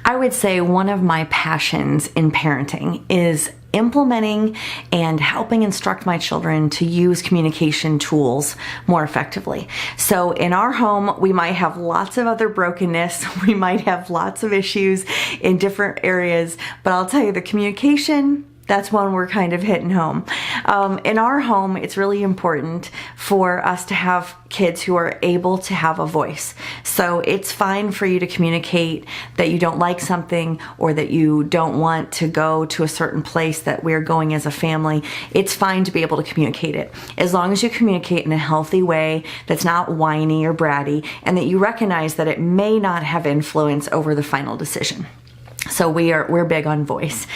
I would say one of my passions in parenting is implementing and helping instruct my children to use communication tools more effectively. So in our home, we might have lots of other brokenness. We might have lots of issues in different areas, but I'll tell you, the communication, that's one we're kind of hitting home. In our home, it's really important for us to have kids who are able to have a voice. So it's fine for you to communicate that you don't like something or that you don't want to go to a certain place that we're going as a family. It's fine to be able to communicate it, as long as you communicate in a healthy way that's not whiny or bratty, and that you recognize that it may not have influence over the final decision. So we're big on voice.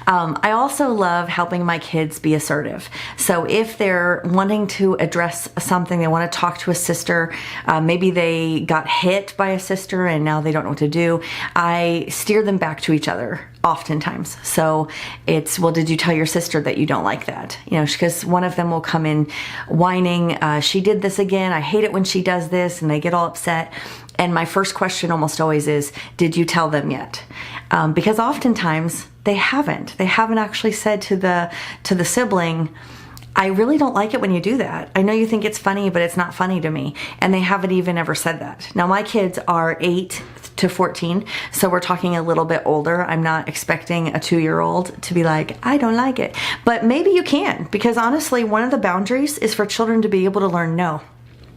I also love helping my kids be assertive. So if they're wanting to address something, they want to talk to a sister, maybe they got hit by a sister and now they don't know what to do, I steer them back to each other oftentimes. So it's, well, did you tell your sister that you don't like that? You know, because one of them will come in whining, she did this again, I hate it when she does this, and they get all upset. And my first question almost always is, did you tell them yet? Because oftentimes they haven't actually said to the sibling, I really don't like it when you do that. I know you think it's funny, but it's not funny to me. And they haven't even ever said that. Now my kids are 8 to 14, so we're talking a little bit older. I'm not expecting a 2-year-old to be like, I don't like it. But maybe you can, because honestly, one of the boundaries is for children to be able to learn no.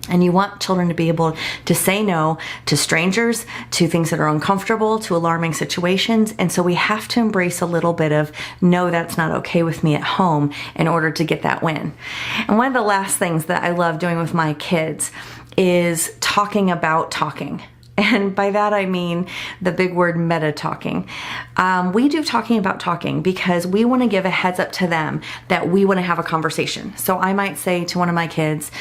And you want children to be able to say no to strangers, to things that are uncomfortable, to alarming situations. And so we have to embrace a little bit of, no, that's not okay with me at home, in order to get that win. And one of the last things that I love doing with my kids is talking about talking. And by that I mean the big word meta talking. We do talking about talking because we want to give a heads up to them that we want to have a conversation. So I might say to one of my kids,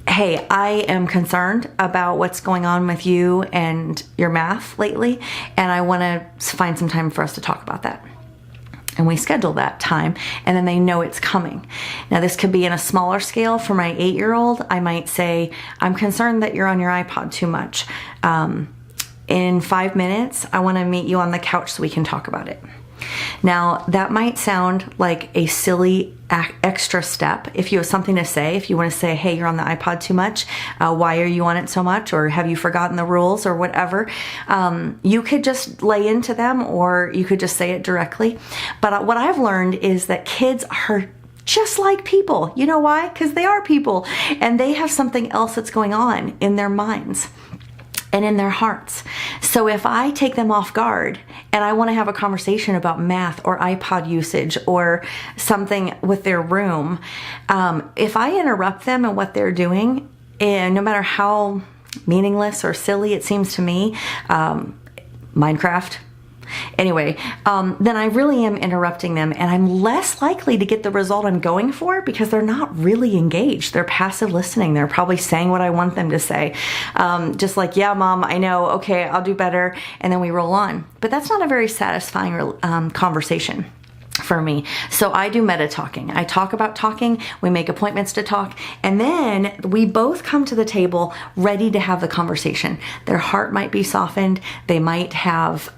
hey, I am concerned about what's going on with you and your math lately, and I want to find some time for us to talk about that. And we schedule that time, and then they know it's coming. Now, this could be in a smaller scale. For my 8-year-old, I might say, I'm concerned that you're on your iPod too much. In 5 minutes, I want to meet you on the couch so we can talk about it. Now, that might sound like a silly extra step. If you have something to say, if you want to say, hey, you're on the iPod too much, why are you on it so much? Or have you forgotten the rules or whatever? You could just lay into them, or you could just say it directly. But what I've learned is that kids are just like people. You know why? Because they are people, and they have something else that's going on in their minds and in their hearts. So if I take them off guard and I want to have a conversation about math or iPod usage or something with their room, if I interrupt them in what they're doing, and no matter how meaningless or silly it seems to me, Minecraft, anyway, then I really am interrupting them, and I'm less likely to get the result I'm going for because they're not really engaged. They're passive listening. They're probably saying what I want them to say. Just like, yeah, mom, I know. Okay, I'll do better. And then we roll on. But that's not a very satisfying conversation for me. So I do meta talking. I talk about talking, we make appointments to talk, and then we both come to the table ready to have the conversation. Their heart might be softened. They might have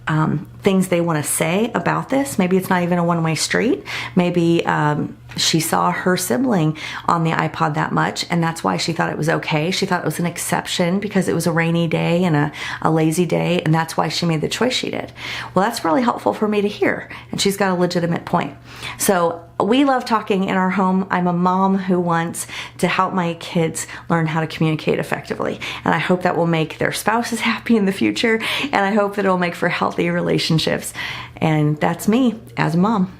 things they want to say about this. Maybe it's not even a one-way street. Maybe she saw her sibling on the iPod that much, and that's why she thought it was okay. She thought it was an exception because it was a rainy day and a lazy day, and that's why she made the choice she did. Well, that's really helpful for me to hear, and she's got a legitimate point. So we love talking in our home. I'm a mom who wants to help my kids learn how to communicate effectively, and I hope that will make their spouses happy in the future, and I hope that it'll make for healthy relationships. And that's me as a mom.